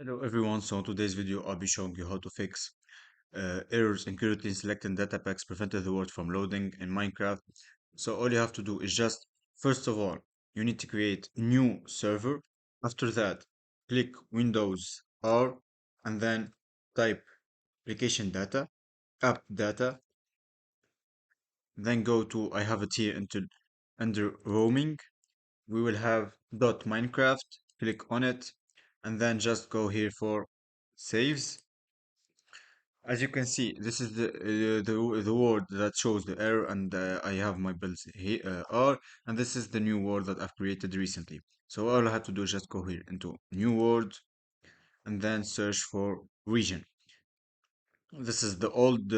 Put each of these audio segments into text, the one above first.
Hello everyone, so in today's video I'll be showing you how to fix errors including selecting data packs prevented the word from loading in Minecraft. So all you have to do is just, first of all, you need to create new server. After that, click Windows R and then type application data, app data, then go to, I have it here under roaming. We will have .minecraft, click on it, and then just go here for saves. As you can see, this is the word that shows the error, and I have my builds here are, and this is the new word that I've created recently. So all I have to do is just go here into new word and then search for region. This is the old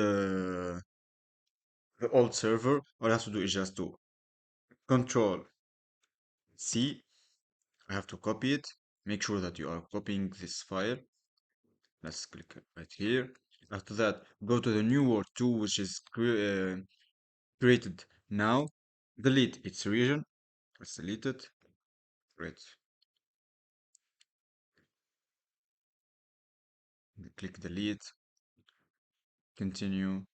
server. All I have to do is just do Control C. I have to copy it. Make sure that you are copying this file. Let's click right here. After that, go to the new word 2, which is created now. Delete its region. Let's delete it. Great. Click delete. Continue.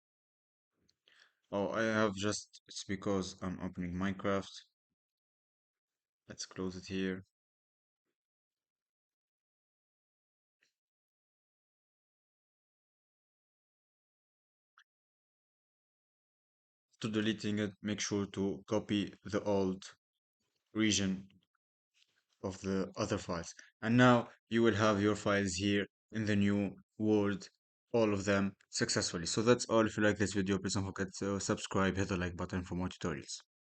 Oh, I have just, it's because I'm opening Minecraft. Let's close it here. To deleting it, make sure to copy the old region of the other files. And now you will have your files here in the new Word, all of them successfully. So that's all. If you like this video, please don't forget to subscribe, hit the like button for more tutorials.